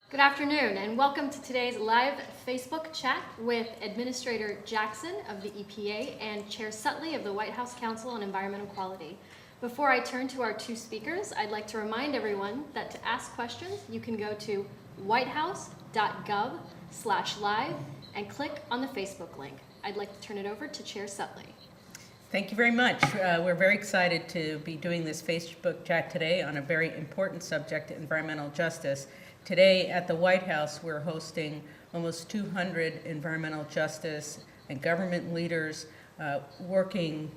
Good afternoon, and welcome to today's live Facebook chat with Administrator Jackson of the EPA and Chair Sutley of the White House Council on Environmental Quality. Before I turn to our two speakers, I'd like to remind everyone that to ask questions, you can go to whitehouse.gov/live and click on the Facebook link. I'd like to turn it over to Chair Sutley. Thank you very much. We're very excited to be doing this Facebook chat today on a very important subject, environmental justice. Today at the White House, we're hosting almost 200 environmental justice and government leaders working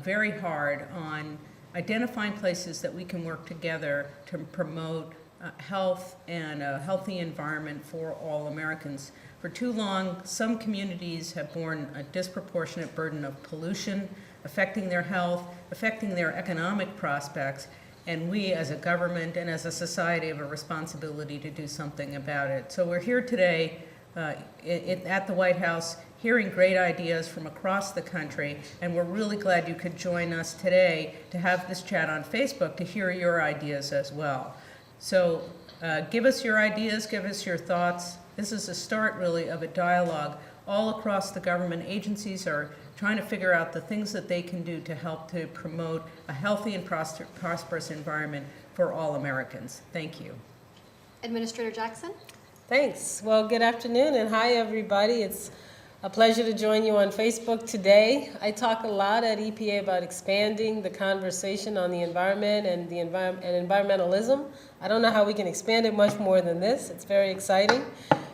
very hard on identifying places that we can work together to promote health and a healthy environment for all Americans. For too long, some communities have borne a disproportionate burden of pollution, affecting their health, affecting their economic prospects, and we as a government and as a society have a responsibility to do something about it. So we're here today at the White House hearing great ideas from across the country, and we're really glad you could join us today to have this chat on Facebook to hear your ideas as well. So give us your ideas, give us your thoughts. This is the start really of a dialogue. All across the government agencies are trying to figure out the things that they can do to help to promote a healthy and prosperous environment for all Americans. Thank you. Administrator Jackson? Thanks. Well, good afternoon and hi everybody. It's a pleasure to join you on Facebook today. I talk a lot at EPA about expanding the conversation on the environment and environmentalism. I don't know how we can expand it much more than this. It's very exciting.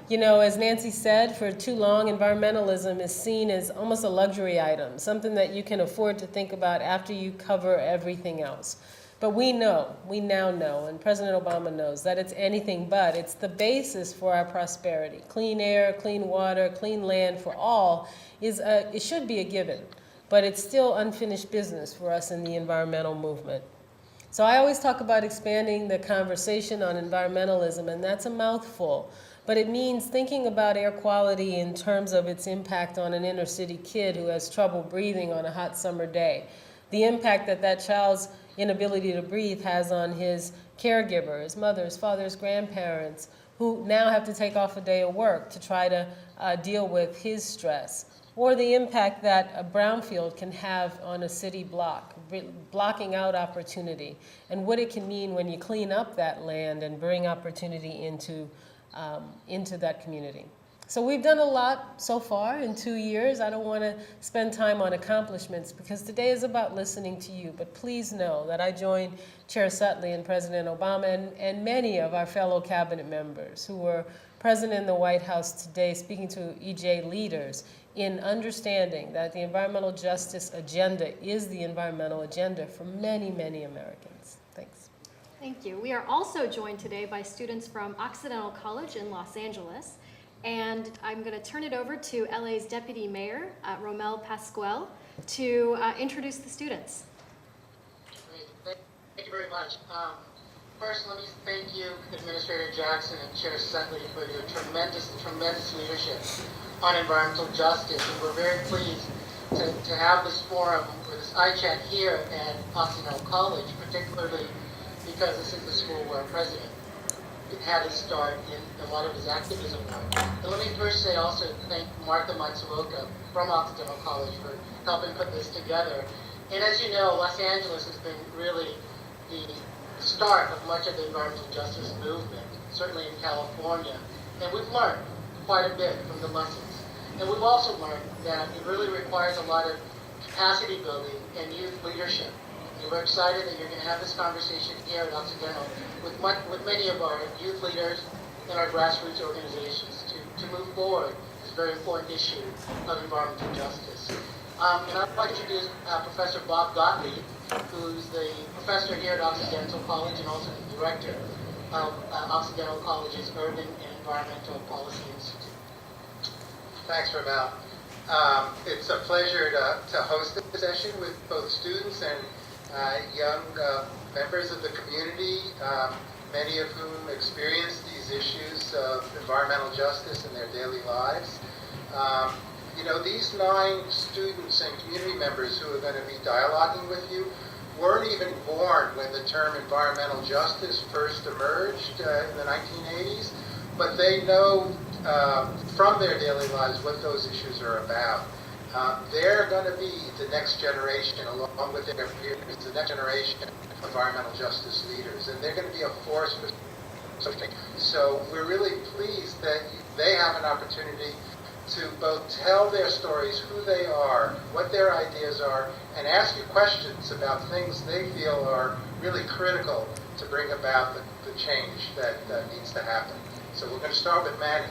You know, as Nancy said, for too long, environmentalism is seen as almost a luxury item, something that you can afford to think about after you cover everything else. But we now know, and President Obama knows, that it's anything but. It's the basis for our prosperity. Clean air, clean water, clean land for all it should be a given, but it's still unfinished business for us in the environmental movement. So I always talk about expanding the conversation on environmentalism, and that's a mouthful. But it means thinking about air quality in terms of its impact on an inner city kid who has trouble breathing on a hot summer day. The impact that that child's inability to breathe has on his caregiver, his mother, his father, his grandparents, who now have to take off a day of work to try to deal with his stress. Or the impact that a brownfield can have on a city block, blocking out opportunity, and what it can mean when you clean up that land and bring opportunity into that community. So we've done a lot so far in 2 years. I don't want to spend time on accomplishments because today is about listening to you. But please know that I join Chair Sutley and President Obama and many of our fellow cabinet members who were present in the White House today speaking to EJ leaders in understanding that the environmental justice agenda is the environmental agenda for many, many Americans. Thanks. Thank you. We are also joined today by students from Occidental College in Los Angeles. And I'm going to turn it over to LA's Deputy Mayor, Romel Pascual, to introduce the students. Great. Thank you very much. First, let me thank you, Administrator Jackson and Chair Sutley, for your tremendous leadership on environmental justice. And we're very pleased to have this forum, or this iChat here at Occidental College, particularly because this is the school where President had his start in a lot of his activism work. And let me first say also thank Martha Matsuoka from Occidental College for helping put this together. And as you know, Los Angeles has been really the start of much of the environmental justice movement, certainly in California. And we've learned quite a bit from the lessons. And we've also learned that it really requires a lot of capacity building and youth leadership. And we're excited that you're going to have this conversation here at Occidental with many of our youth leaders and our grassroots organizations to move forward this very important issue of environmental justice. And I'd like to introduce Professor Bob Gottlieb, who's the professor here at Occidental College and also the director of Occidental College's Urban and Environmental Policy Institute. Thanks, Ramel. It's a pleasure to host this session with both students and young members of the community, many of whom experience these issues of environmental justice in their daily lives. You know, these 9 students and community members who are going to be dialoguing with you weren't even born when the term environmental justice first emerged in the 1980s, but they know from their daily lives what those issues are about. They're going to be the next generation, along with their peers, the next generation of environmental justice leaders, and they're going to be a force for something. So we're really pleased that they have an opportunity to both tell their stories, who they are, what their ideas are, and ask you questions about things they feel are really critical to bring about the change that needs to happen. So we're going to start with Manny.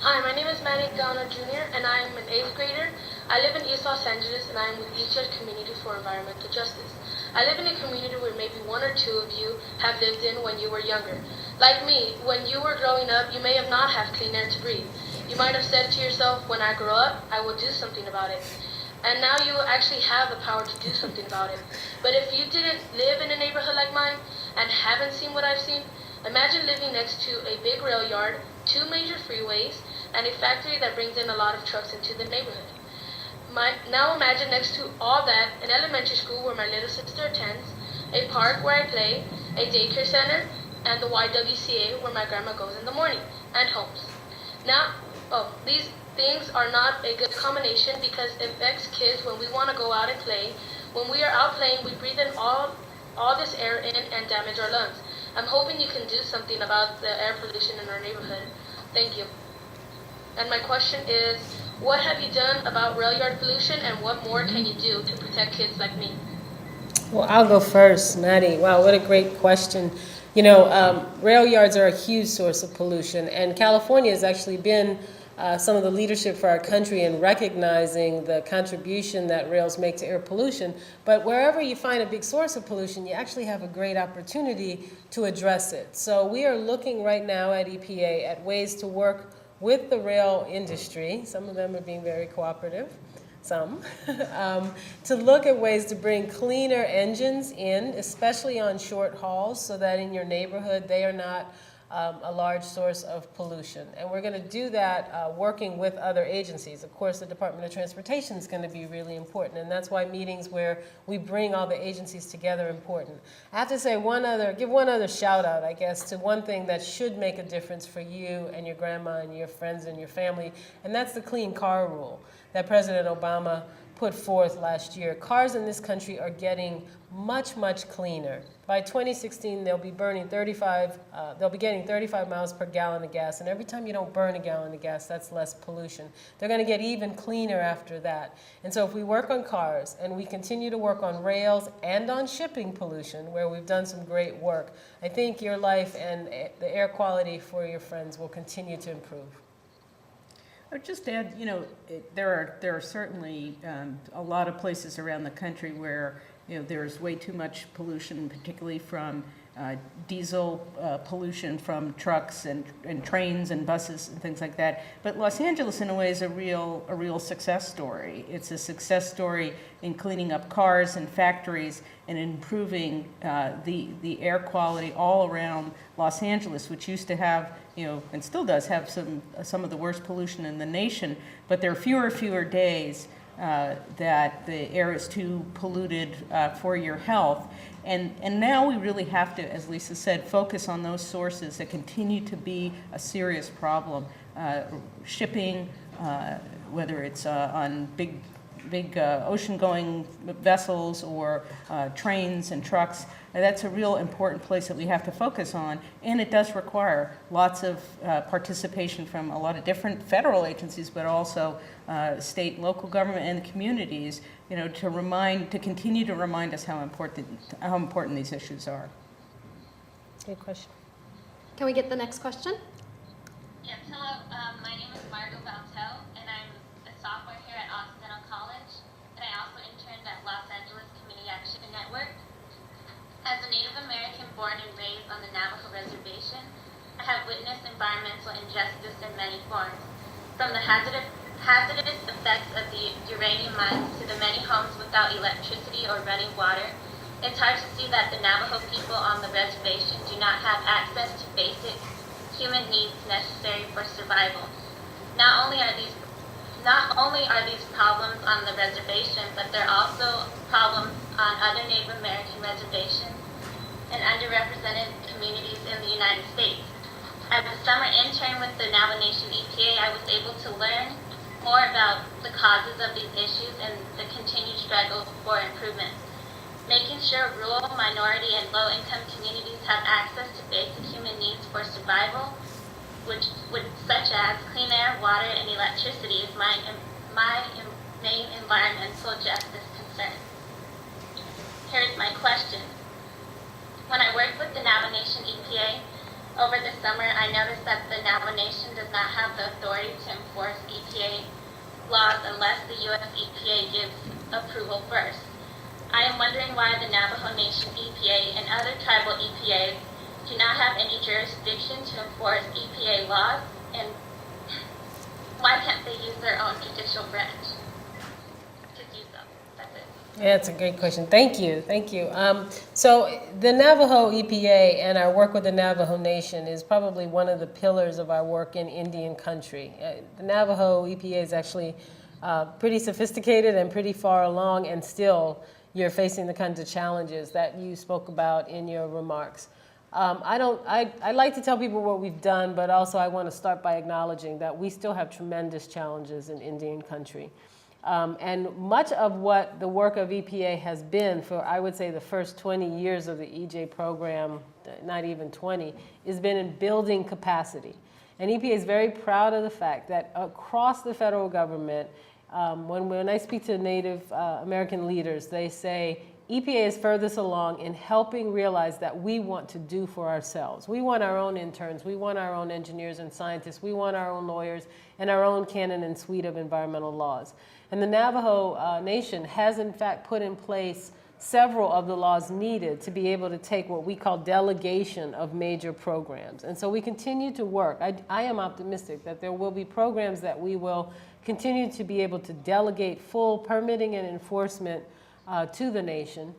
Hi, my name is Manny Gauna Jr. and I am an 8th grader. I live in East Los Angeles and I am with East Church Community for Environmental Justice. I live in a community where maybe one or two of you have lived in when you were younger. Like me, when you were growing up, you may have not had clean air to breathe. You might have said to yourself, when I grow up, I will do something about it. And now you actually have the power to do something about it. But if you didn't live in a neighborhood like mine and haven't seen what I've seen, imagine living next to a big rail yard, 2 major freeways, and a factory that brings in a lot of trucks into the neighborhood. Now imagine next to all that, an elementary school where my little sister attends, a park where I play, a daycare center, and the YWCA where my grandma goes in the morning, and homes. Now, these things are not a good combination because it affects kids when we want to go out and play. When we are out playing, we breathe in all this air in and damage our lungs. I'm hoping you can do something about the air pollution in our neighborhood. Thank you. And my question is, what have you done about rail yard pollution and what more can you do to protect kids like me? Well, I'll go first, Maddie. Wow, what a great question. You know, rail yards are a huge source of pollution, and California has actually been some of the leadership for our country in recognizing the contribution that rails make to air pollution. But wherever you find a big source of pollution, you actually have a great opportunity to address it. So we are looking right now at EPA at ways to work with the rail industry. Some of them are being very cooperative, some, to look at ways to bring cleaner engines in, especially on short hauls, so that in your neighborhood they are not a large source of pollution. And we're going to do that working with other agencies. Of course, the Department of Transportation is going to be really important, and that's why meetings where we bring all the agencies together are important. I have to say give one other shout out, I guess, to one thing that should make a difference for you and your grandma and your friends and your family, and that's the clean car rule that President Obama put forth last year. Cars in this country are getting much, much cleaner. By 2016, they'll be getting 35 miles per gallon of gas, and every time you don't burn a gallon of gas, that's less pollution. They're going to get even cleaner after that. And so if we work on cars, and we continue to work on rails and on shipping pollution, where we've done some great work, I think your life and the air quality for your friends will continue to improve. I would just add, you know, there are certainly a lot of places around the country where, you know, there's way too much pollution, particularly from diesel pollution from trucks and trains and buses and things like that. But Los Angeles, in a way, is a real success story. It's a success story in cleaning up cars and factories and improving the air quality all around Los Angeles, which used to have, you know, and still does have some of the worst pollution in the nation. But there are fewer days that the air is too polluted for your health. And now we really have to, as Lisa said, focus on those sources that continue to be a serious problem. Shipping, whether it's on big ocean-going vessels or trains and trucks, that's a real important place that we have to focus on. And it does require lots of participation from a lot of different federal agencies, but also state and local government and the communities, you know, to continue to remind us how important these issues are. Good question. Can we get the next question? Yes, hello. My name is Margot Baltel, and I'm a sophomore here at Occidental College, and I also interned at Los Angeles Community Action Network. As a Native American born and raised on the Navajo Reservation, I have witnessed environmental injustice in many forms, from the hazardous effects of the uranium mines to the many homes without electricity or running water. It's hard to see that the Navajo people on the reservation do not have access to basic human needs necessary for survival. Not only are these problems on the reservation, but there are also problems on other Native American reservations and underrepresented communities in the United States. As a summer intern with the Navajo Nation EPA, I was able to learn more about the causes of these issues and the continued struggle for improvement. Making sure rural, minority, and low-income communities have access to basic human needs for survival, such as clean air, water, and electricity, is my main environmental justice concern. Here's my question. When I worked with the Navajo Nation EPA over the summer, I noticed that the Navajo Nation does not have the authority to enforce EPA laws unless the U.S. EPA gives approval first. I am wondering why the Navajo Nation EPA and other tribal EPAs do not have any jurisdiction to enforce EPA laws, and why can't they use their own judicial branch to do so? That's it. Yeah, that's a great question. Thank you. So the Navajo EPA and our work with the Navajo Nation is probably one of the pillars of our work in Indian country. The Navajo EPA is actually pretty sophisticated and pretty far along, and still you're facing the kinds of challenges that you spoke about in your remarks. I like to tell people what we've done, but also I want to start by acknowledging that we still have tremendous challenges in Indian country. And much of what the work of EPA has been for, I would say, the first 20 years of the EJ program, not even 20, has been in building capacity. And EPA is very proud of the fact that across the federal government, when I speak to Native American leaders, they say EPA is furthest along in helping realize that we want to do for ourselves. We want our own interns, we want our own engineers and scientists, we want our own lawyers, and our own canon and suite of environmental laws. And the Navajo Nation has in fact put in place several of the laws needed to be able to take what we call delegation of major programs. And so we continue to work. I am optimistic that there will be programs that we will continue to be able to delegate full permitting and enforcement to the nation.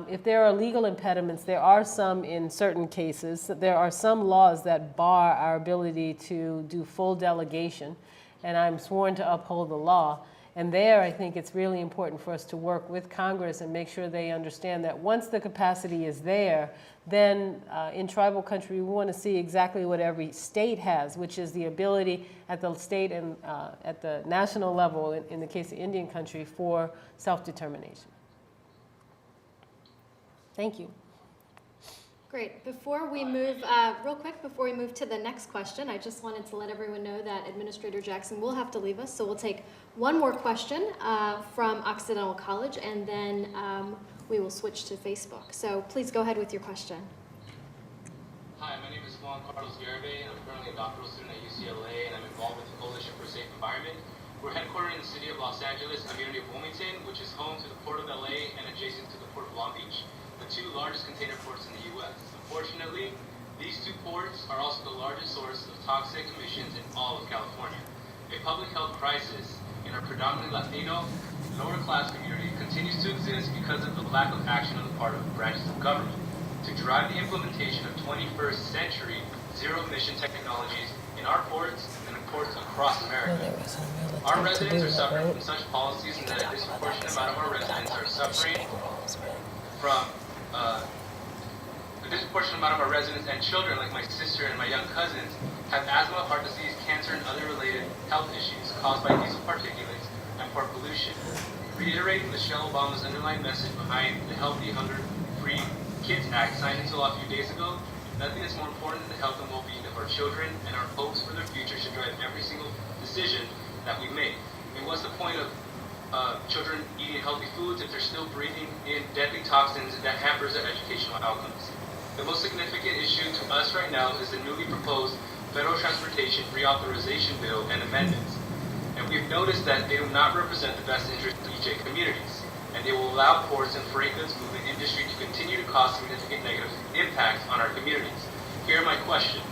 If there are legal impediments, there are some in certain cases. There are some laws that bar our ability to do full delegation, and I'm sworn to uphold the law. And there, I think it's really important for us to work with Congress and make sure they understand that once the capacity is there, then in tribal country, we want to see exactly what every state has, which is the ability at the state and at the national level, in the case of Indian country, for self-determination. Thank you. Great. Before we move, real quick, before we move to the next question, I just wanted to let everyone know that Administrator Jackson will have to leave us, so we'll take one more question from Occidental College, and then we will switch to Facebook. So please go ahead with your question. Hi, my name is Juan Carlos Garibay, and I'm currently a doctoral student at UCLA, and I'm involved with the Coalition for a Safe Environment. We're headquartered in the city of Los Angeles, community of Wilmington, which is home to the Port of LA and adjacent to the Port of Long Beach, the two largest container ports in the U.S. Unfortunately, these two ports are also the largest source of toxic emissions in all of California. A public health crisis in our predominantly Latino, lower-class community continues to exist because of the lack of action on the part of branches of government to drive the implementation of 21st century zero-emission technologies in our ports and in ports across America. Our residents are suffering from such policies, and that a disproportionate amount of our residents are suffering from a disproportionate amount of our residents and children, like my sister and my young cousins, have asthma, heart disease, cancer, and other related health issues caused by diesel particulates and port pollution. Reiterating Michelle Obama's underlying message behind the Healthy, Hunger-Free Kids Act signed into law a few days ago, nothing is more important than the health and well-being of our children, and our hopes for their future should drive every single decision that we make. I mean, what's the point of children eating healthy foods if they're still breathing in deadly toxins that hampers their educational outcomes? The most significant issue to us right now is the newly proposed Federal Transportation Reauthorization Bill and amendments. And we've noticed that they do not represent the best interests of EJ communities, and they will allow ports and freight goods moving industry to continue to cause significant negative impacts on our communities. Here are my question.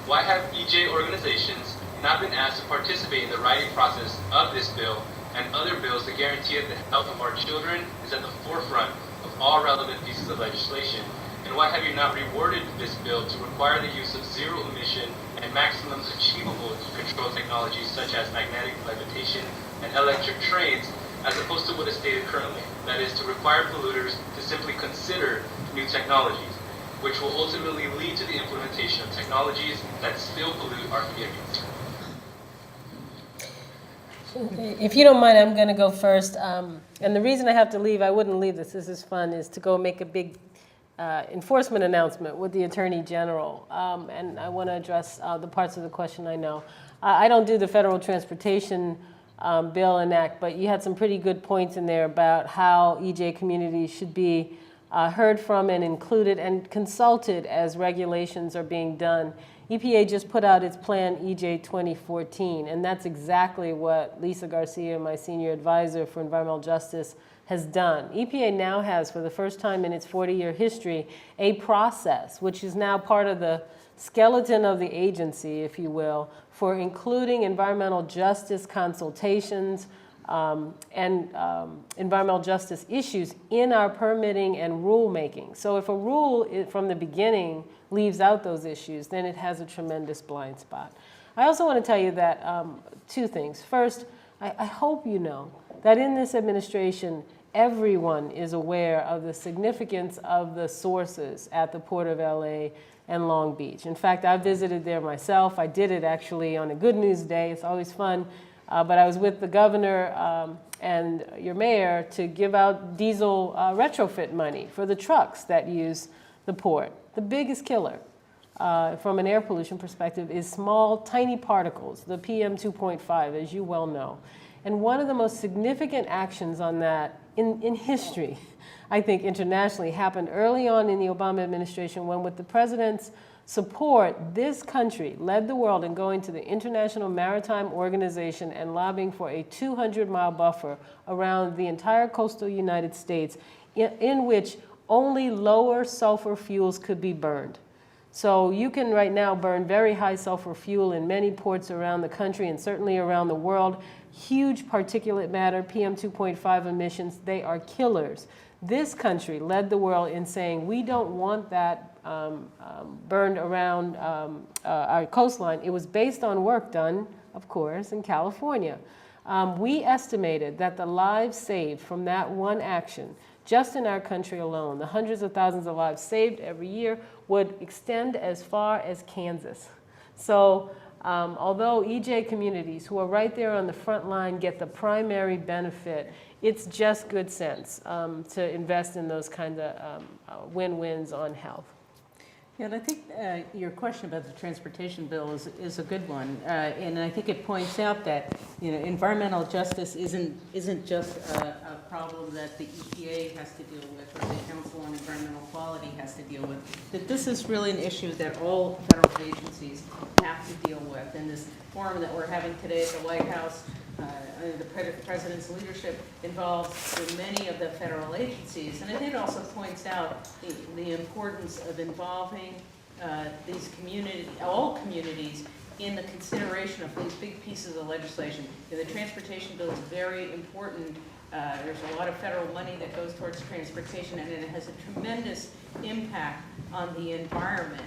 Why have EJ organizations not been asked to participate in the writing process of this bill and other bills to guarantee that the health of our children is at the forefront of all relevant pieces of legislation? And why have you not reworded this bill to require the use of zero emission and maximum achievable control technologies such as magnetic levitation and electric trains, as opposed to what is stated currently? That is, to require polluters to simply consider new technologies. which will ultimately lead to the implementation of technologies that still pollute our communities. If you don't mind, I'm going to go first. And the reason I have to leave, I wouldn't leave this is fun, is to go make a big enforcement announcement with the Attorney General. And I want to address the parts of the question I know. I don't do the federal transportation bill and act, but you had some pretty good points in there about how EJ communities should be heard from and included and consulted as regulations are being done. EPA just put out its plan EJ 2014, and that's exactly what Lisa Garcia, my senior advisor for environmental justice, has done. EPA now has, for the first time in its 40-year history, a process, which is now part of the skeleton of the agency, if you will, for including environmental justice consultations and environmental justice issues in our permitting and rulemaking. So if a rule from the beginning leaves out those issues, then it has a tremendous blind spot. I also want to tell you that two things. First, I hope you know that in this administration, everyone is aware of the significance of the sources at the Port of LA and Long Beach. In fact, I visited there myself. I did it actually on a Good News Day. It's always fun. But I was with the governor and your mayor to give out diesel retrofit money for the trucks that use the port. The biggest killer from an air pollution perspective is small, tiny particles, the PM 2.5, as you well know. And one of the most significant actions on that in history, I think internationally, happened early on in the Obama administration when, with the president's support, this country led the world in going to the International Maritime Organization and lobbying for a 200-mile buffer around the entire coastal United States in which only lower sulfur fuels could be burned. So you can right now burn very high sulfur fuel in many ports around the country and certainly around the world. Huge particulate matter, PM 2.5 emissions, they are killers. This country led the world in saying we don't want that burned around our coastline. It was based on work done, of course, in California. We estimated that the lives saved from that one action, just in our country alone, the hundreds of thousands of lives saved every year, would extend as far as Kansas. So although EJ communities who are right there on the front line get the primary benefit, it's just good sense to invest in those kinds of win-wins on health. Yeah, and I think your question about the transportation bill is a good one, and I think it points out that environmental justice isn't just a problem that the EPA has to deal with or the Council on Environmental Quality has to deal with. That this is really an issue that all federal agencies have to deal with. And this forum that we're having today at the White House, under the President's leadership, involves many of the federal agencies. And it also points out the importance of involving these all communities in the consideration of these big pieces of legislation. The transportation bill is very important. There's a lot of federal money that goes towards transportation, and it has a tremendous impact on the environment.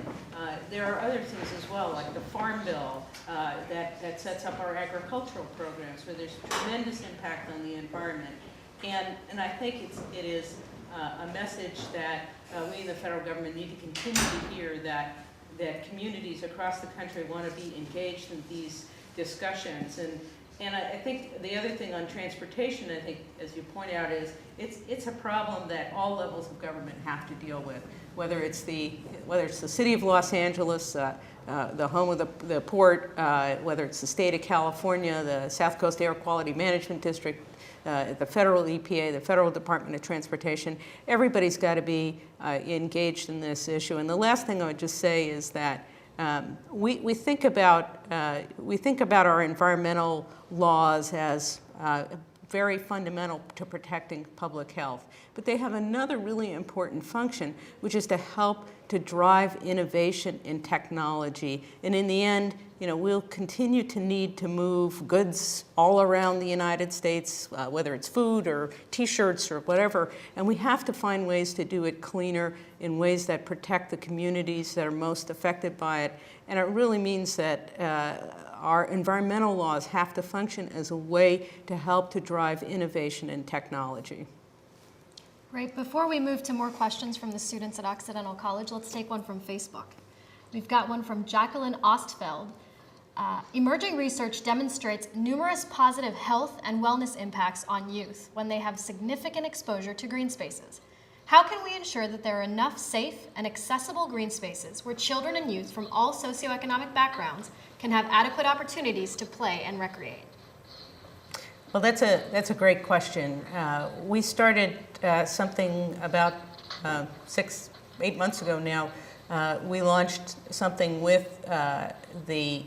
There are other things as well, like the Farm Bill that sets up our agricultural programs, where there's tremendous impact on the environment. And I think it is a message that we in the federal government need to continue to hear, that communities across the country want to be engaged in these discussions. And I think the other thing on transportation, I think, as you point out, is it's a problem that all levels of government have to deal with, whether it's the city of Los Angeles, the home of the port, whether it's the state of California, the South Coast Air Quality Management District, the federal EPA, the Federal Department of Transportation. Everybody's got to be engaged in this issue. And the last thing I would just say is that we think about our environmental laws as very fundamental to protecting public health, but they have another really important function, which is to help to drive innovation in technology. And in the end, we'll continue to need to move goods all around the United States, whether it's food or T-shirts or whatever, and we have to find ways to do it cleaner in ways that protect the communities that are most affected by it. And it really means that our environmental laws have to function as a way to help to drive innovation in technology. Great. Before we move to more questions from the students at Occidental College, let's take one from Facebook. We've got one from Jacqueline Ostfeld. Emerging research demonstrates numerous positive health and wellness impacts on youth when they have significant exposure to green spaces. How can we ensure that there are enough safe and accessible green spaces where children and youth from all socioeconomic backgrounds can have adequate opportunities to play and recreate? Well, that's a great question. We started something about 6-8 months ago now. We launched something with the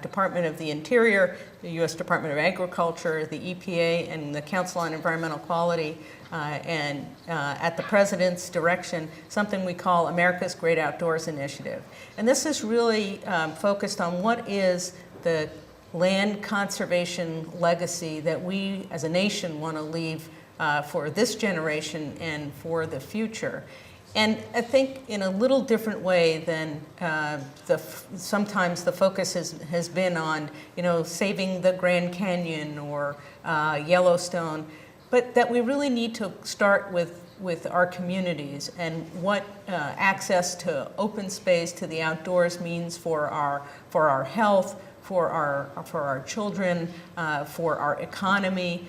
Department of the Interior, the U.S. Department of Agriculture, the EPA, and the Council on Environmental Quality, and at the President's direction, something we call America's Great Outdoors Initiative. And this is really focused on what is the land conservation legacy that we as a nation want to leave for this generation and for the future. And I think in a little different way than sometimes the focus has been on, saving the Grand Canyon or Yellowstone, but that we really need to start with our communities and what access to open space, to the outdoors means for our health, for our children, for our economy,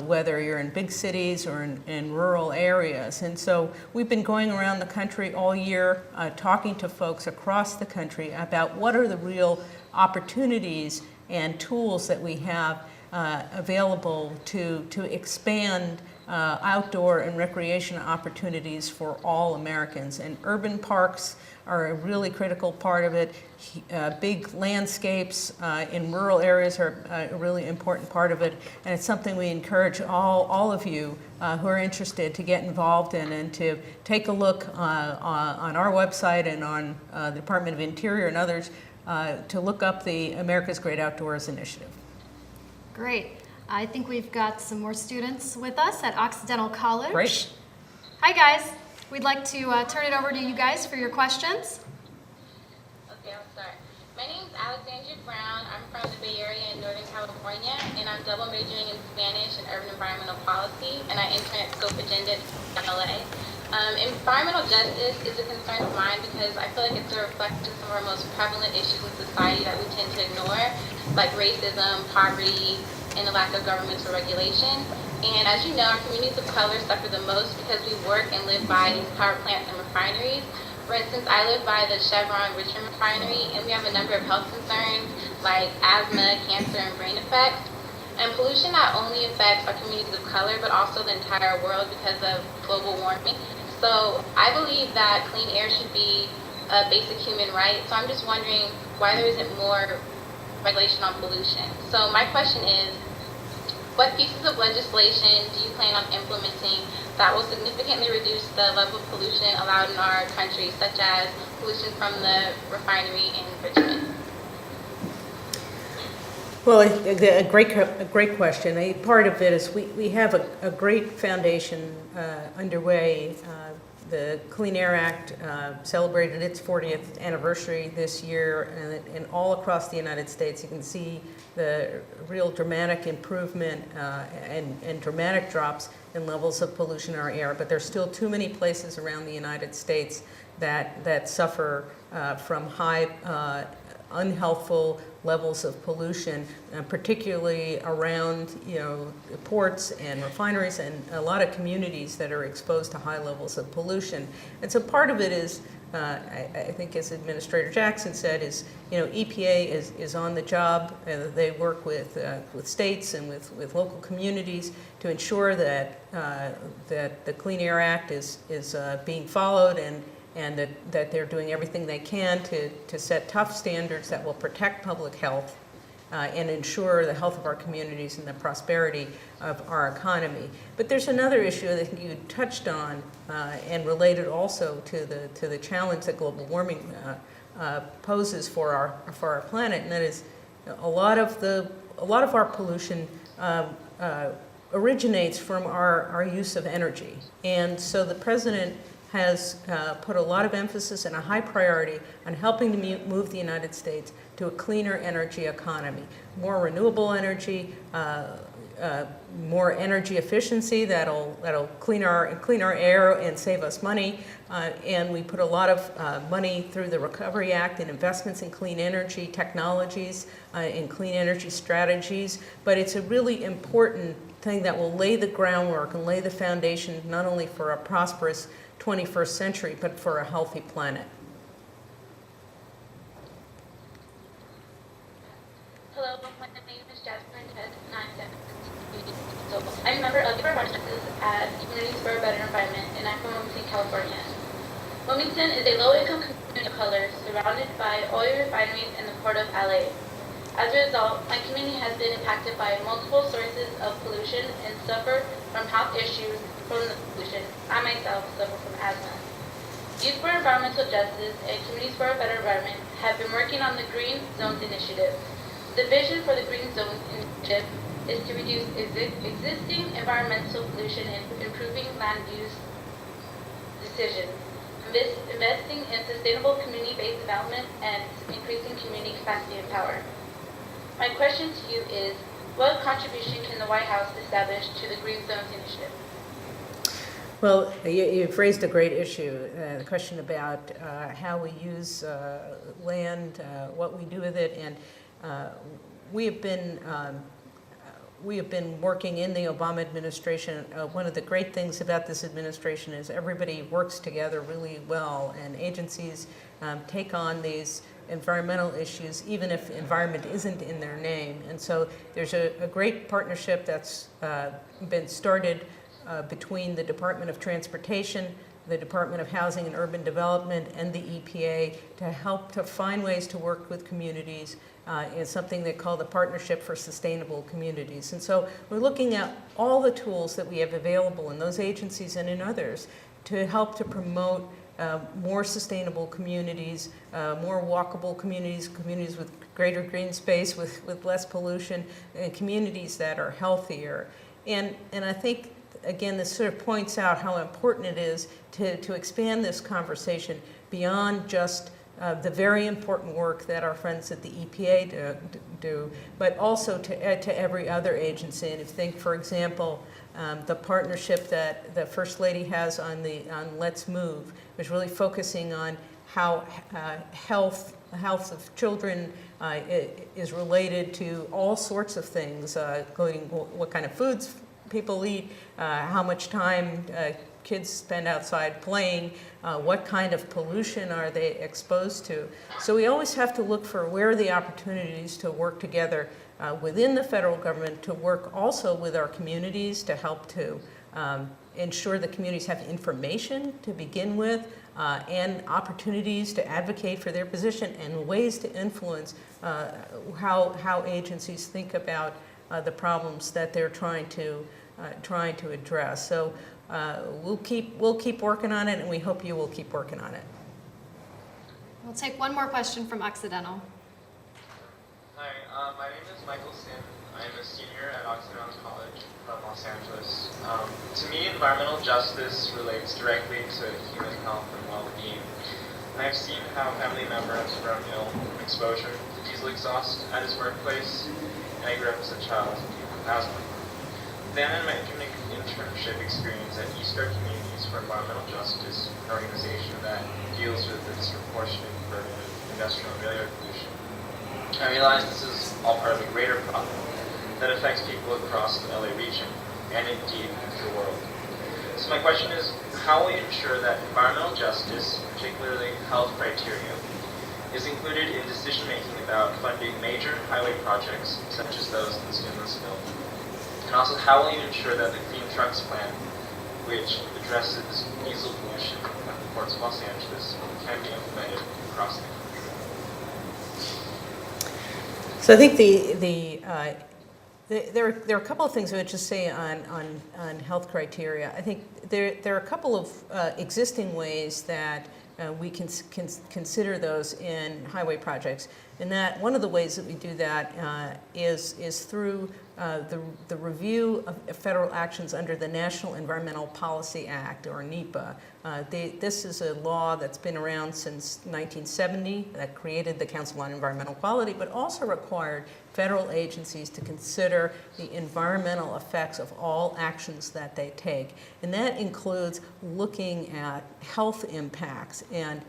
whether you're in big cities or in rural areas. And so we've been going around the country all year talking to folks across the country about what are the real opportunities and tools that we have available to expand outdoor and recreation opportunities for all Americans. And urban parks are a really critical part of it. Big landscapes in rural areas are a really important part of it. And it's something we encourage all of you who are interested to get involved in and to take a look on our website and on the Department of Interior and others to look up the America's Great Outdoors Initiative. Great. I think we've got some more students with us at Occidental College. Great. Hi, guys. We'd like to turn it over to you guys for your questions. Okay, I'll start. My name is Alexandria Brown. I'm from the Bay Area in Northern California, and I'm double majoring in Spanish and urban environmental policy, and I intern at Scope Agenda in LA. Environmental justice is a concern of mine because I feel like it's a reflection of some of our most prevalent issues in society that we tend to ignore, like racism, poverty, and the lack of governmental regulation. And as you know, our communities of color suffer the most because we work and live by these power plants and refineries. For instance, I live by the Chevron Richmond refinery, and we have a number of health concerns like asthma, cancer, and brain effects. And pollution not only affects our communities of color, but also the entire world because of global warming. So I believe that clean air should be a basic human right. So I'm just wondering why there isn't more regulation on pollution. So my question is, what pieces of legislation do you plan on implementing that will significantly reduce the level of pollution allowed in our country, such as pollution from the refinery in Richmond? Well, a great question. Part of it is we have a great foundation underway. The Clean Air Act celebrated its 40th anniversary this year, and all across the United States you can see the real dramatic improvement and dramatic drops in levels of pollution in our air. But there's still too many places around the United States that suffer from high unhealthful levels of pollution, particularly around ports and refineries and a lot of communities that are exposed to high levels of pollution. And so part of it is, I think as Administrator Jackson said, is EPA is on the job. They work with states and with local communities to ensure that that the Clean Air Act is being followed and that they're doing everything they can to set tough standards that will protect public health and ensure the health of our communities and the prosperity of our economy. But there's another issue that I think you touched on and related also to the challenge that global warming poses for our planet, and that is a lot of our pollution originates from our use of energy. And so the President has put a lot of emphasis and a high priority on helping to move the United States to a cleaner energy economy, more renewable energy, more energy efficiency that'll clean our air and save us money. And we put a lot of money through the Recovery Act in investments in clean energy technologies, in clean energy strategies. But it's a really important thing that will lay the groundwork and lay the foundation not only for a prosperous 21st century, but for a healthy planet. Hello, my name is Jasmine Ted, and I'm 17. So I'm a member of the Resources at Communities for a Better Environment, and I'm from Wilmington, California. Wilmington is a low-income community of color surrounded by oil refineries and the port of LA. As a result, my community has been impacted by multiple sources of pollution and suffer from health issues from the pollution. I myself suffer from asthma. Youth for Environmental Justice and Communities for a Better Environment have been working on the Green Zones Initiative. The vision for the Green Zones Initiative is to reduce existing environmental pollution and improving land use decisions, investing in sustainable community-based development, and increasing community capacity and power. My question to you is, what contribution can the White House establish to the Green Zones Initiative? Well, you've raised a great issue, the question about how we use land, what we do with it, and we have been working in the Obama administration. One of the great things about this administration is everybody works together really well, and agencies take on these environmental issues, even if environment isn't in their name. And so there's a great partnership that's been started between the Department of Transportation, the Department of Housing and Urban Development, and the EPA to help to find ways to work with communities in something they call the Partnership for Sustainable Communities. And so we're looking at all the tools that we have available in those agencies and in others to help to promote more sustainable communities, more walkable communities, communities with greater green space, with less pollution, and communities that are healthier. And I think, again, this sort of points out how important it is to expand this conversation beyond just the very important work that our friends at the EPA do, but also to every other agency. And if you think, for example, the partnership that the First Lady has on Let's Move, is really focusing on how health of children is related to all sorts of things, including what kind of foods people eat, how much time kids spend outside playing, what kind of pollution are they exposed to. So we always have to look for where are the opportunities to work together within the federal government, to work also with our communities to help to ensure the communities have information to begin with, and opportunities to advocate for their position and ways to influence how agencies think about the problems that they're trying to address. So we'll keep working on it, and we hope you will keep working on it. We'll take one more question from Occidental. Hi, my name is Michael Sim. I'm a senior at Occidental College from Los Angeles. To me, environmental justice relates directly to human health and well-being. I've seen how family members have grown ill from exposure to diesel exhaust at his workplace, and I grew up as a child with asthma. Then in my internship experience at Eastern Communities for Environmental Justice, an organization that deals with the disproportionate burden of industrial and radioactive pollution, I realized this is all part of a greater problem that affects people across the LA region and indeed the world. So my question is, how will you ensure that environmental justice, particularly health criteria, is included in decision-making about funding major highway projects such as those in the stimulus bill? And also, how will you ensure that the Clean Trucks Plan, which addresses diesel pollution at the ports of Los Angeles, can be implemented across the country? So I think there are a couple of things I would just say on health criteria. I think there are a couple of existing ways that we can consider those in highway projects. And that one of the ways that we do that is through the review of federal actions under the National Environmental Policy Act, or NEPA. This is a law that's been around since 1970 that created the Council on Environmental Quality, but also required federal agencies to consider the environmental effects of all actions that they take. And that includes looking at health impacts and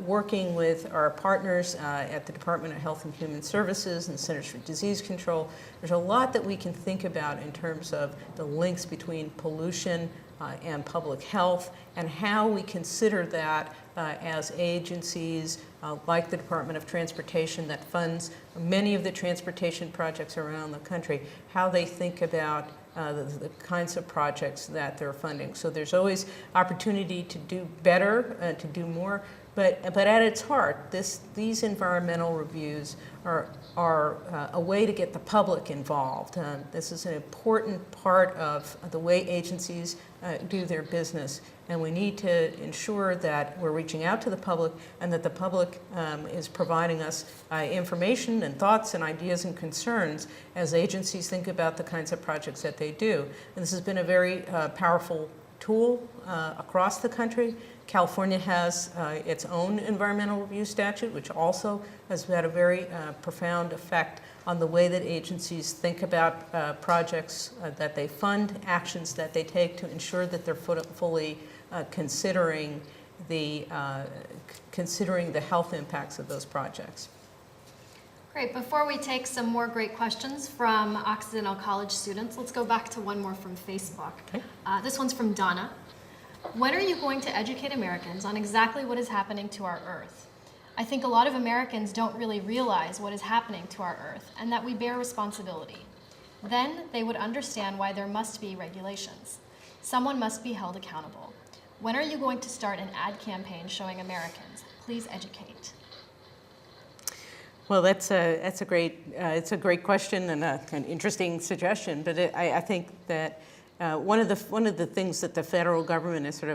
working with our partners at the Department of Health and Human Services and Centers for Disease Control. There's a lot that we can think about in terms of the links between pollution and public health, and how we consider that as agencies like the Department of Transportation that funds many of the transportation projects around the country, how they think about the kinds of projects that they're funding. So there's always opportunity to do better, to do more. But at its heart, these environmental reviews are a way to get the public involved. This is an important part of the way agencies do their business, and we need to ensure that we're reaching out to the public and that the public is providing us information and thoughts and ideas and concerns as agencies think about the kinds of projects that they do. And this has been a very powerful tool across the country. California has its own environmental review statute, which also has had a very profound effect on the way that agencies think about projects that they fund, actions that they take to ensure that they're fully considering the health impacts of those projects. Great. Before we take some more great questions from Occidental College students, let's go back to one more from Facebook. Okay. This one's from Donna. When are you going to educate Americans on exactly what is happening to our Earth? I think a lot of Americans don't really realize what is happening to our Earth and that we bear responsibility. Then they would understand why there must be regulations. Someone must be held accountable. When are you going to start an ad campaign showing Americans? Please educate. Well, it's a great question and an interesting suggestion. But I think that one of the things that the federal government is sort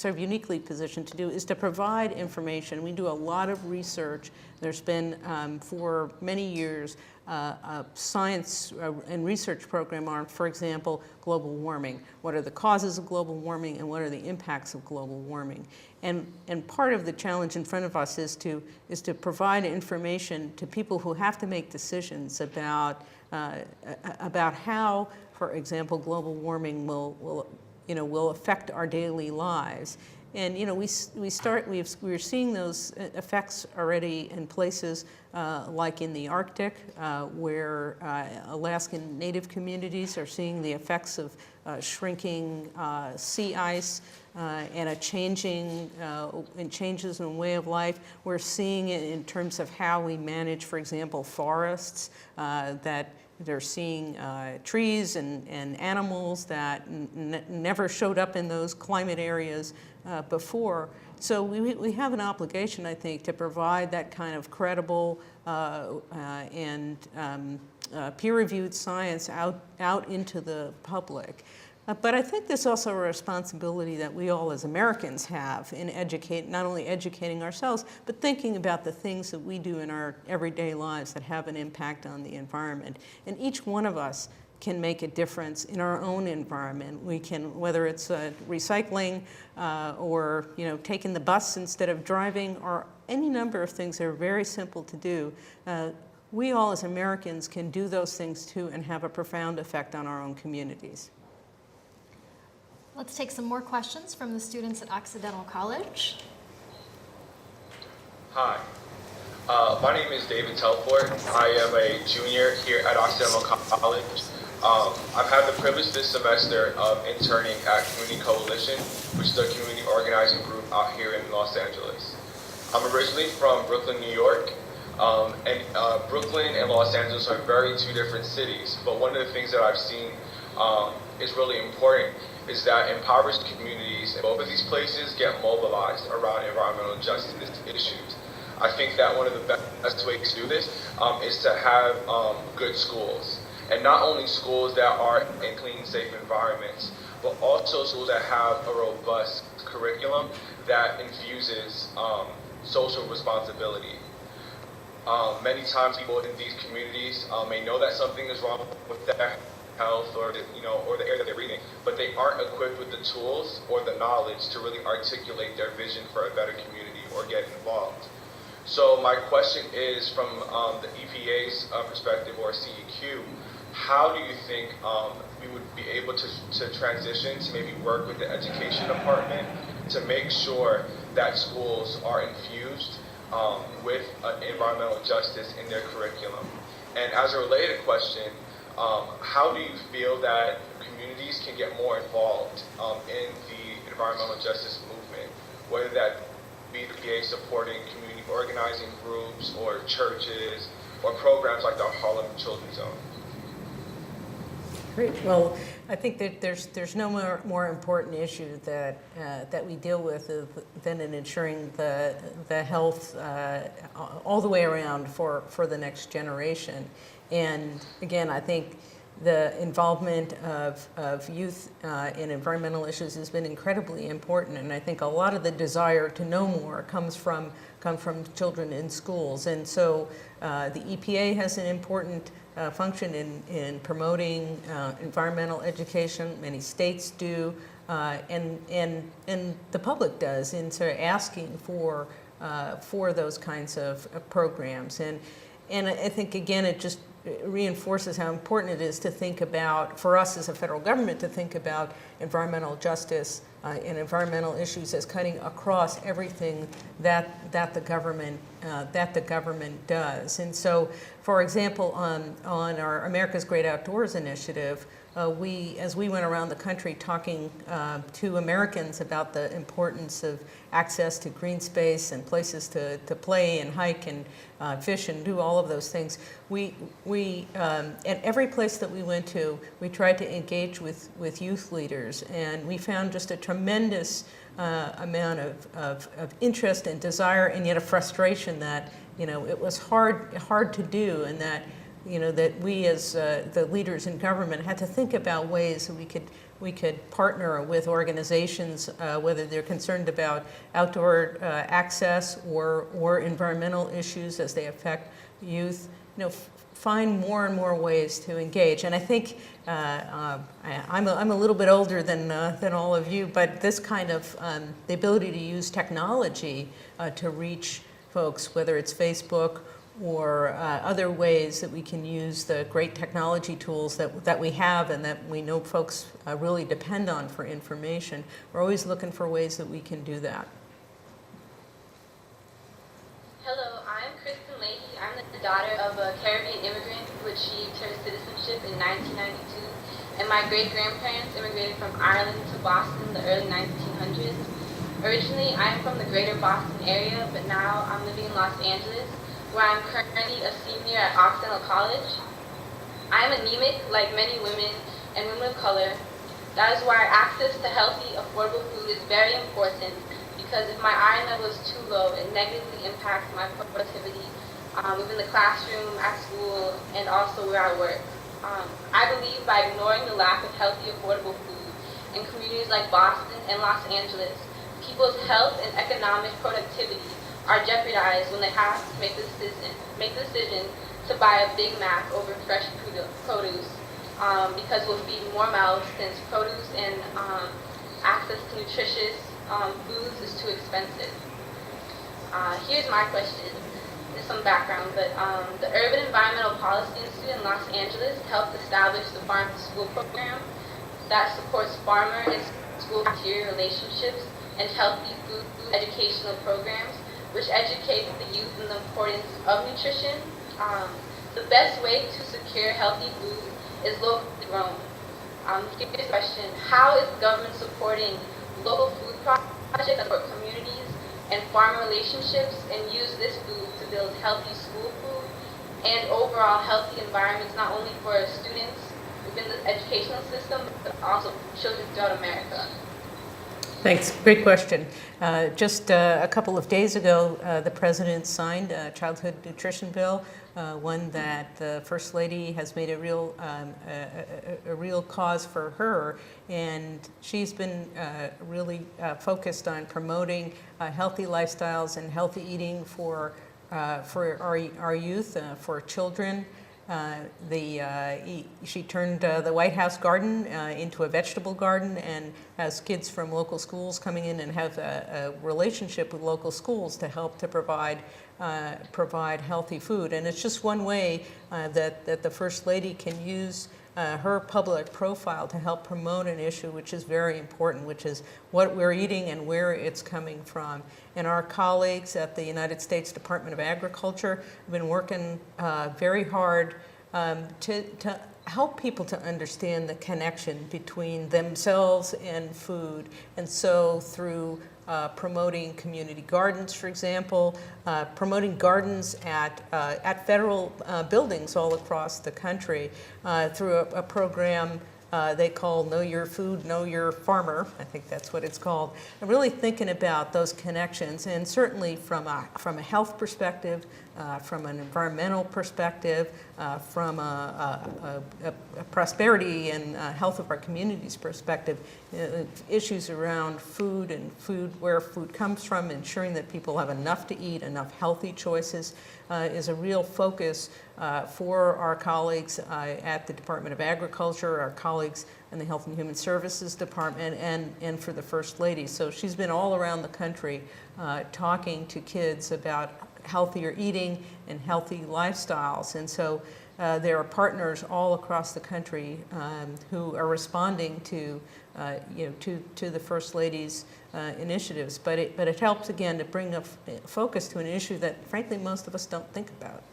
of uniquely positioned to do is to provide information. We do a lot of research. There's been for many years a science and research program on, for example, global warming. What are the causes of global warming and what are the impacts of global warming? And part of the challenge in front of us is to provide information to people who have to make decisions about how, for example, global warming will affect our daily lives. And we're seeing those effects already in places like in the Arctic, where Alaskan Native communities are seeing the effects of shrinking sea ice and changes in way of life. We're seeing it in terms of how we manage, for example, forests, that they're seeing trees and animals that never showed up in those climate areas before. So we have an obligation, I think, to provide that kind of credible and peer-reviewed science out into the public. But I think there's also a responsibility that we all as Americans have in not only educating ourselves, but thinking about the things that we do in our everyday lives that have an impact on the environment. And each one of us can make a difference in our own environment. We can, whether it's recycling or taking the bus instead of driving, or any number of things that are very simple to do. We all as Americans can do those things too and have a profound effect on our own communities. Let's take some more questions from the students at Occidental College. Hi, my name is David Telford. I am a junior here at Occidental College. I've had the privilege this semester of interning at Community Coalition, which is a community organizing group out here in Los Angeles. I'm originally from Brooklyn, New York, and Brooklyn and Los Angeles are two different cities. But one of the things that I've seen is really important is that impoverished communities in both of these places get mobilized around environmental justice issues. I think that one of the best ways to do this is to have good schools. And not only schools that are in clean, safe environments, but also schools that have a robust curriculum that infuses social responsibility. Many times people in these communities may know that something is wrong with their health or or the area that they're reading, but they aren't equipped with the tools or the knowledge to really articulate their vision for a better community or get involved. So my question is, from the EPA's perspective, or CEQ, how do you think we would be able to transition to maybe work with the education department to make sure that schools are infused with environmental justice in their curriculum? And as a related question, how do you feel that communities can get more involved in the environmental justice movement, whether that be the EPA supporting community organizing groups or churches or programs like the Harlem Children's Zone? Great. Well, I think that there's no more important issue that we deal with than in ensuring the health all the way around for the next generation. And again, I think the involvement of youth in environmental issues has been incredibly important, and I think a lot of the desire to know more comes from children in schools. And so the EPA has an important function in promoting environmental education. Many states do, and the public does, in sort of asking for those kinds of programs. And I think, again, it just reinforces how important it is to think about, for us as a federal government, to think about environmental justice and environmental issues as cutting across everything that the government does. And so, for example, on our America's Great Outdoors initiative, as we went around the country talking to Americans about the importance of access to green space and places to play and hike and fish and do all of those things, we at every place that we went to, we tried to engage with youth leaders, and we found just a tremendous amount of interest and desire, and yet a frustration that it was hard to do, and that that we as the leaders in government had to think about ways that we could partner with organizations, whether they're concerned about outdoor access or environmental issues as they affect youth. Find more and more ways to engage. And I think I'm a little bit older than all of you, but this kind of the ability to use technology to reach folks, whether it's Facebook or other ways that we can use the great technology tools that we have and that we know folks really depend on for information. We're always looking for ways that we can do that. Hello, I'm Kristen Leahy. I'm the daughter of a Caribbean immigrant who achieved her citizenship in 1992. And my great-grandparents immigrated from Ireland to Boston in the early 1900s. Originally, I'm from the greater Boston area, but now I'm living in Los Angeles, where I'm currently a senior at Occidental College. I'm anemic, like many women and women of color. That is why access to healthy, affordable food is very important, because if my iron level is too low, it negatively impacts my productivity within the classroom, at school, and also where I work. I believe by ignoring the lack of healthy, affordable food in communities like Boston and Los Angeles, people's health and economic productivity are jeopardized when they have to make the decision to buy a Big Mac over fresh produce, because we'll feed more mouths since produce and access to nutritious foods is too expensive. Here's my question. There's some background, but the Urban Environmental Policy Institute in Los Angeles helped establish the Farm to School program that supports farmer and school cafeteria relationships and healthy food educational programs, which educate the youth in the importance of nutrition. The best way to secure healthy food is locally grown. Here's the question: how is the government supporting local food projects that support communities and farmer relationships and use this food to build healthy school food and overall healthy environments, not only for students within the educational system, but also children throughout America? Thanks. Great question. Just a couple of days ago, the President signed a childhood nutrition bill, one that the First Lady has made a real cause for her, and she's been really focused on promoting healthy lifestyles and healthy eating for our youth, for children. She turned the White House garden into a vegetable garden and has kids from local schools coming in and have a relationship with local schools to help to provide healthy food. And it's just one way that the First Lady can use her public profile to help promote an issue which is very important, which is what we're eating and where it's coming from. And our colleagues at the United States Department of Agriculture have been working very hard to help people to understand the connection between themselves and food. And so through promoting community gardens, for example, promoting gardens at federal buildings all across the country through a program they call Know Your Food, Know Your Farmer. I think that's what it's called. And really thinking about those connections, and certainly from a health perspective, from an environmental perspective, from a prosperity and health of our communities perspective, issues around food and where food comes from, ensuring that people have enough to eat, enough healthy choices, is a real focus for our colleagues at the Department of Agriculture, our colleagues in the Health and Human Services Department, and for the First Lady. So she's been all around the country talking to kids about healthier eating and healthy lifestyles. And so there are partners all across the country who are responding to the First Lady's initiatives. But it helps, again, to bring a focus to an issue that, frankly, most of us don't think about.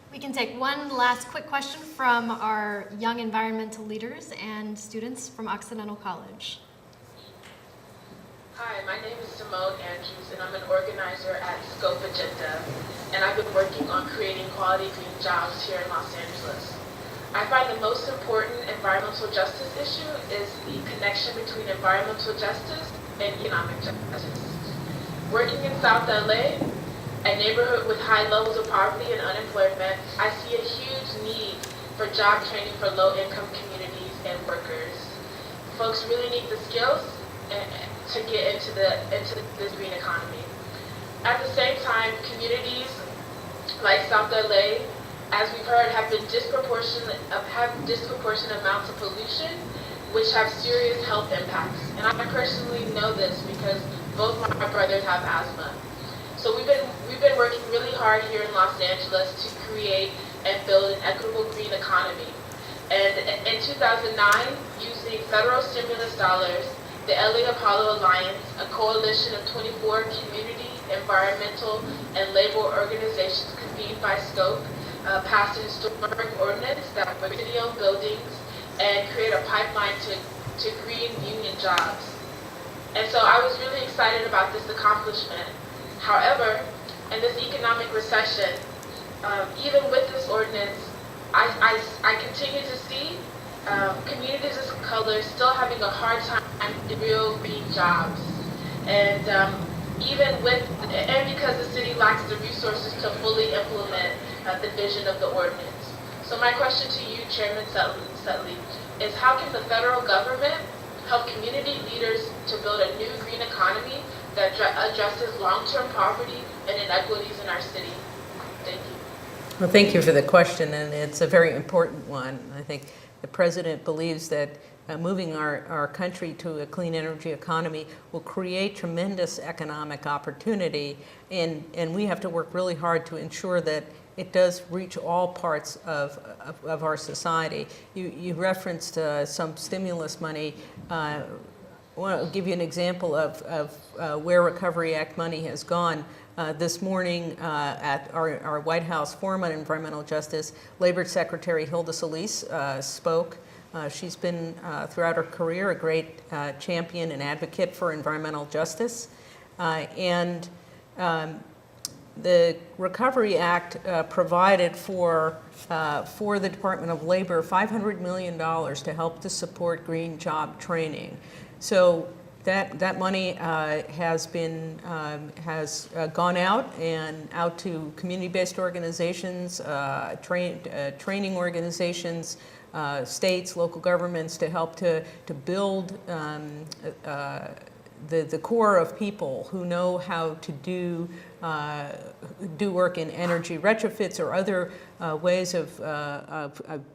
We can take one last quick question from our young environmental leaders and students from Occidental College. Hi, my name is Simone Andrews, and I'm an organizer at Scope Agenda, and I've been working on creating quality green jobs here in Los Angeles. I find the most important environmental justice issue is the connection between environmental justice and economic justice. Working in South LA, a neighborhood with high levels of poverty and unemployment, I see a huge need for job training for low-income communities and workers. Folks really need the skills to get into this green economy. At the same time, communities like South LA, as we've heard, have disproportionate amounts of pollution, which have serious health impacts. And I personally know this because both my brothers have asthma. So we've been working really hard here in Los Angeles to create and build an equitable green economy. And in 2009, using federal stimulus dollars, the LA Apollo Alliance, a coalition of 24 community, environmental, and labor organizations convened by Scope, passed an historic ordinance that would city-owned buildings and create a pipeline to green union jobs. And so I was really excited about this accomplishment. However, in this economic recession, even with this ordinance, I continue to see communities of color still having a hard time getting real green jobs. And because the city lacks the resources to fully implement the vision of the ordinance. So my question to you, Chairman Sutley, is how can the federal government help community leaders to build a new green economy that addresses long-term poverty and inequities in our city? Thank you. Well, thank you for the question, and it's a very important one. I think the President believes that moving our country to a clean energy economy will create tremendous economic opportunity, and we have to work really hard to ensure that it does reach all parts of our society. You referenced some stimulus money. I want to give you an example of where Recovery Act money has gone. This morning at our White House Forum on Environmental Justice, Labor Secretary Hilda Solis spoke. She's been, throughout her career, a great champion and advocate for environmental justice. The Recovery Act provided for the Department of Labor $500 million to help to support green job training. So that money has gone out to community-based organizations, training organizations, states, local governments to help to build the core of people who know how to do work in energy retrofits or other ways of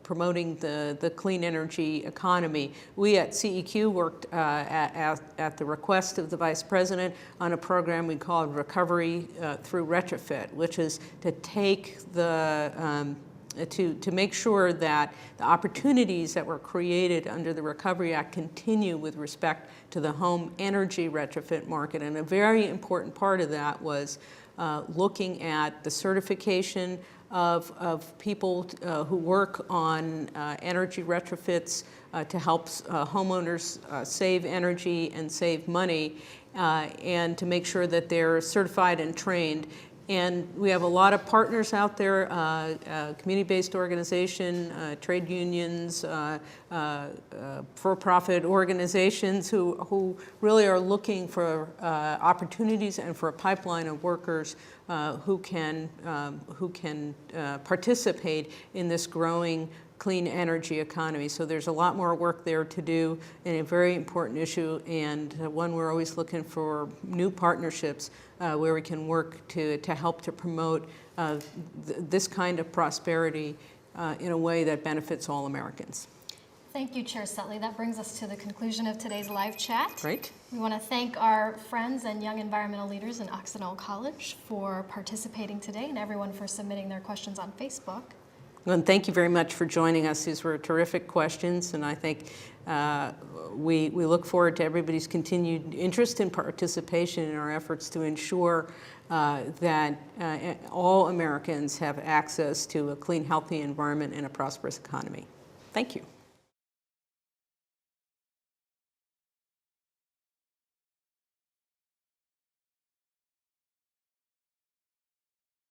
promoting the clean energy economy. We at CEQ worked at the request of the Vice President on a program we called Recovery Through Retrofit, which is to take to make sure that the opportunities that were created under the Recovery Act continue with respect to the home energy retrofit market. And a very important part of that was looking at the certification of people who work on energy retrofits to help homeowners save energy and save money, and to make sure that they're certified and trained. And we have a lot of partners out there, community-based organization, trade unions, for-profit organizations who really are looking for opportunities and for a pipeline of workers who can participate in this growing clean energy economy. So there's a lot more work there to do, and a very important issue, and one we're always looking for new partnerships where we can work to help to promote this kind of prosperity in a way that benefits all Americans. Thank you, Chair Sutley. That brings us to the conclusion of today's live chat. Right. We want to thank our friends and young environmental leaders in Occidental College for participating today, and everyone for submitting their questions on Facebook. And thank you very much for joining us. These were terrific questions, and I think we look forward to everybody's continued interest and participation in our efforts to ensure that all Americans have access to a clean, healthy environment and a prosperous economy. Thank you.